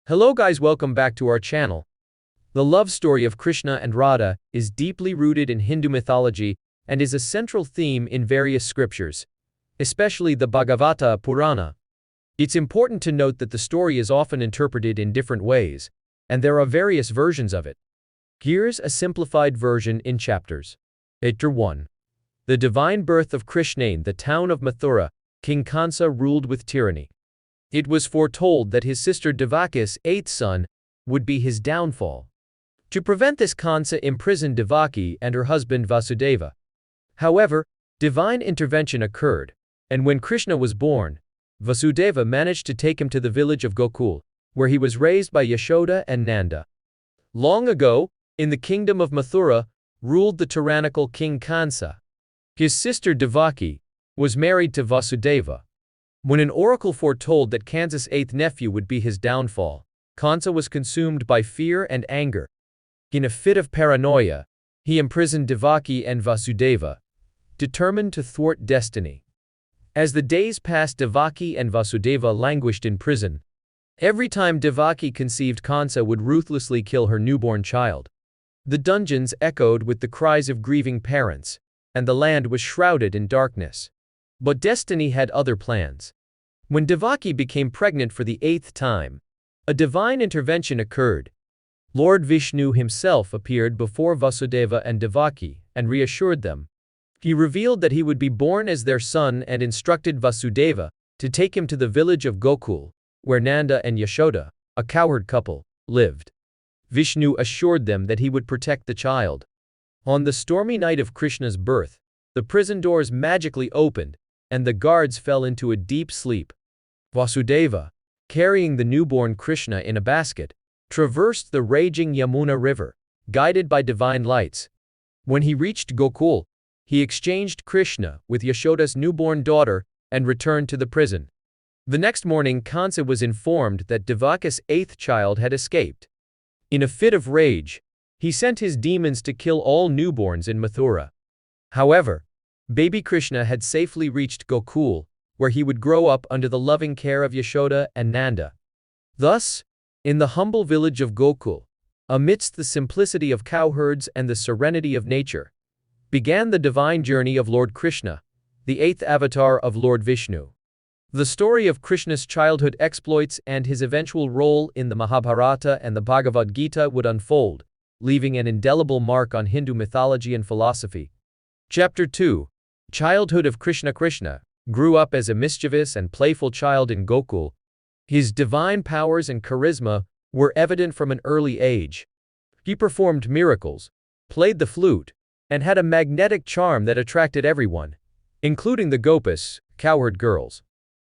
Hello guys, welcome back to our channel. The love story of Krishna and Radha is deeply rooted in Hindu mythology and is a central theme in various scriptures, especially the Bhagavata Purana. It's important to note that the story is often interpreted in different ways, and there are various versions of it. Here's a simplified version in chapters. Chapter 1. The divine birth of Krishna in the town of Mathura, King Kansa ruled with tyranny. It was foretold that his sister Devaki's eighth son would be his downfall. To prevent this, Kansa imprisoned Devaki and her husband Vasudeva. However, divine intervention occurred, and when Krishna was born, Vasudeva managed to take him to the village of Gokul, where he was raised by Yashoda and Nanda. Long ago, in the kingdom of Mathura, ruled the tyrannical King Kansa. His sister Devaki was married to Vasudeva. When an oracle foretold that Kansa's eighth nephew would be his downfall, Kansa was consumed by fear and anger. In a fit of paranoia, he imprisoned Devaki and Vasudeva, determined to thwart destiny. As the days passed, Devaki and Vasudeva languished in prison. Every time Devaki conceived, Kansa would ruthlessly kill her newborn child. The dungeons echoed with the cries of grieving parents, and the land was shrouded in darkness. But destiny had other plans. When Devaki became pregnant for the eighth time, a divine intervention occurred. Lord Vishnu himself appeared before Vasudeva and Devaki and reassured them. He revealed that he would be born as their son and instructed Vasudeva to take him to the village of Gokul, where Nanda and Yashoda, a cowherd couple, lived. Vishnu assured them that he would protect the child. On the stormy night of Krishna's birth, the prison doors magically opened, and the guards fell into a deep sleep. Vasudeva, carrying the newborn Krishna in a basket, traversed the raging Yamuna river, guided by divine lights. When he reached Gokul, he exchanged Krishna with Yashoda's newborn daughter and returned to the prison. The next morning, Kansa was informed that Devaki's eighth child had escaped. In a fit of rage, he sent his demons to kill all newborns in Mathura. However, baby Krishna had safely reached Gokul, where he would grow up under the loving care of Yashoda and Nanda. Thus, in the humble village of Gokul, amidst the simplicity of cowherds and the serenity of nature, began the divine journey of Lord Krishna, the eighth avatar of Lord Vishnu. The story of Krishna's childhood exploits and his eventual role in the Mahabharata and the Bhagavad Gita would unfold, leaving an indelible mark on Hindu mythology and philosophy. Chapter 2. Childhood of Krishna. Krishna grew up as a mischievous and playful child in Gokul. His divine powers and charisma were evident from an early age. He performed miracles, played the flute, and had a magnetic charm that attracted everyone, including the Gopas, cowherd girls.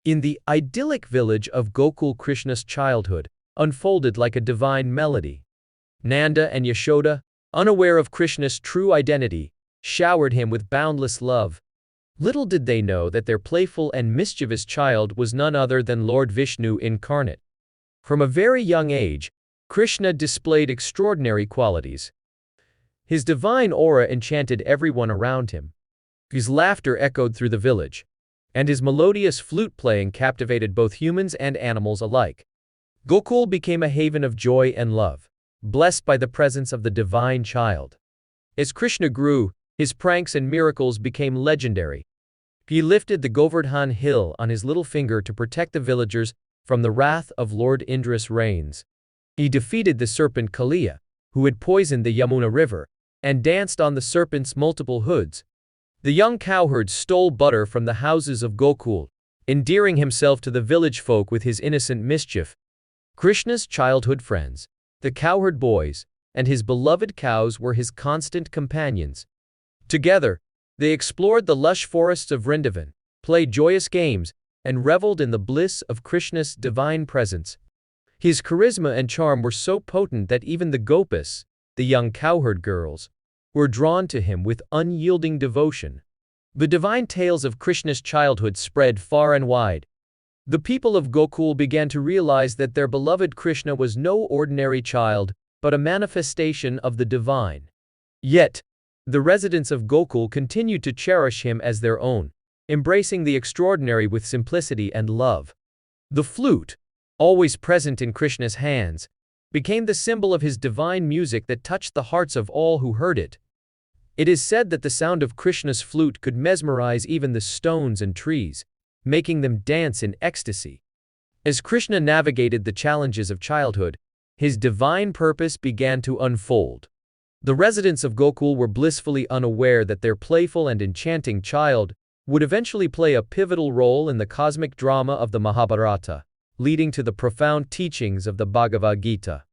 In the idyllic village of Gokul, Krishna's childhood unfolded like a divine melody. Nanda and Yashoda, unaware of Krishna's true identity, showered him with boundless love. Little did they know that their playful and mischievous child was none other than Lord Vishnu incarnate. From a very young age, Krishna displayed extraordinary qualities. His divine aura enchanted everyone around him. His laughter echoed through the village, and his melodious flute playing captivated both humans and animals alike. Gokul became a haven of joy and love, blessed by the presence of the divine child. As Krishna grew, his pranks and miracles became legendary. He lifted the Govardhan hill on his little finger to protect the villagers from the wrath of Lord Indra's rains. He defeated the serpent Kaliya, who had poisoned the Yamuna river, and danced on the serpent's multiple hoods. The young cowherd stole butter from the houses of Gokul, endearing himself to the village folk with his innocent mischief. Krishna's childhood friends, the cowherd boys, and his beloved cows were his constant companions. Together, they explored the lush forests of Vrindavan, played joyous games, and reveled in the bliss of Krishna's divine presence. His charisma and charm were so potent that even the Gopas, the young cowherd girls, were drawn to him with unyielding devotion. The divine tales of Krishna's childhood spread far and wide. The people of Gokul began to realize that their beloved Krishna was no ordinary child, but a manifestation of the divine. Yet, the residents of Gokul continued to cherish him as their own, embracing the extraordinary with simplicity and love. The flute, always present in Krishna's hands, became the symbol of his divine music that touched the hearts of all who heard it. It is said that the sound of Krishna's flute could mesmerize even the stones and trees, making them dance in ecstasy. As Krishna navigated the challenges of childhood, his divine purpose began to unfold. The residents of Gokul were blissfully unaware that their playful and enchanting child would eventually play a pivotal role in the cosmic drama of the Mahabharata, leading to the profound teachings of the Bhagavad Gita.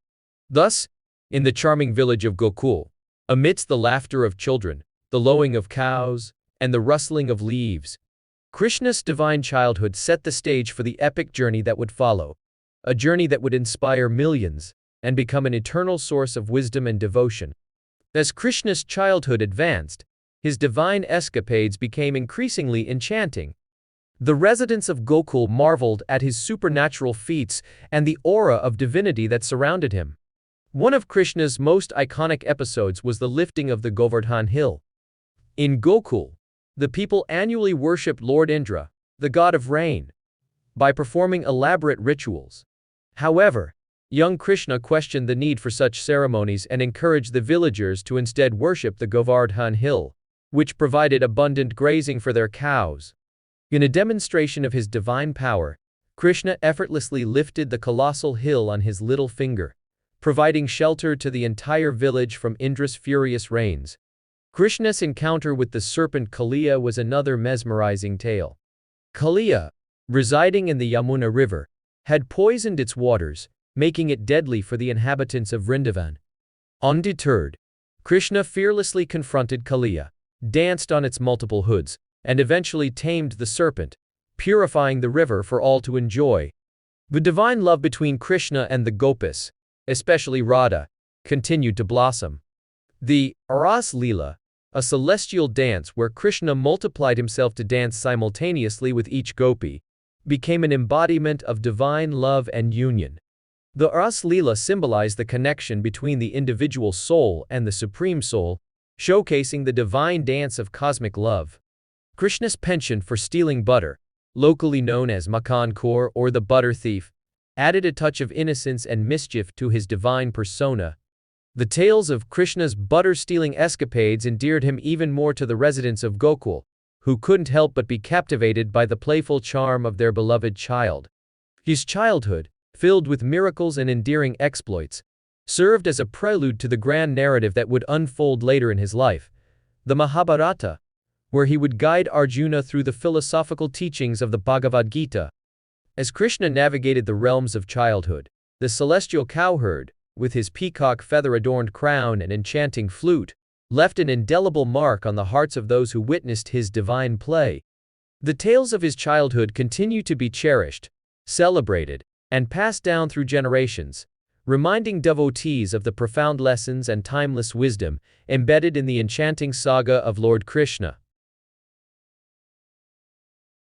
Thus, in the charming village of Gokul, amidst the laughter of children, the lowing of cows, and the rustling of leaves, Krishna's divine childhood set the stage for the epic journey that would follow, a journey that would inspire millions and become an eternal source of wisdom and devotion. As Krishna's childhood advanced, his divine escapades became increasingly enchanting. The residents of Gokul marveled at his supernatural feats and the aura of divinity that surrounded him. One of Krishna's most iconic episodes was the lifting of the Govardhan hill. In Gokul, the people annually worshipped Lord Indra, the god of rain, by performing elaborate rituals. However, young Krishna questioned the need for such ceremonies and encouraged the villagers to instead worship the Govardhan hill, which provided abundant grazing for their cows. In a demonstration of his divine power, Krishna effortlessly lifted the colossal hill on his little finger, providing shelter to the entire village from Indra's furious rains. Krishna's encounter with the serpent Kaliya was another mesmerizing tale. Kaliya, residing in the Yamuna River, had poisoned its waters, making it deadly for the inhabitants of Vrindavan. Undeterred, Krishna fearlessly confronted Kaliya, danced on its multiple hoods, and eventually tamed the serpent, purifying the river for all to enjoy. The divine love between Krishna and the Gopis, especially Radha, continued to blossom. The Ras Leela, a celestial dance where Krishna multiplied himself to dance simultaneously with each gopi, became an embodiment of divine love and union. The Ras Leela symbolized the connection between the individual soul and the Supreme Soul, showcasing the divine dance of cosmic love. Krishna's penchant for stealing butter, locally known as Makhan Kaur or the butter thief, added a touch of innocence and mischief to his divine persona. The tales of Krishna's butter-stealing escapades endeared him even more to the residents of Gokul, who couldn't help but be captivated by the playful charm of their beloved child. His childhood, filled with miracles and endearing exploits, served as a prelude to the grand narrative that would unfold later in his life, the Mahabharata, where he would guide Arjuna through the philosophical teachings of the Bhagavad Gita. As Krishna navigated the realms of childhood, the celestial cowherd, with his peacock feather-adorned crown and enchanting flute, left an indelible mark on the hearts of those who witnessed his divine play. The tales of his childhood continue to be cherished, celebrated, and passed down through generations, reminding devotees of the profound lessons and timeless wisdom embedded in the enchanting saga of Lord Krishna.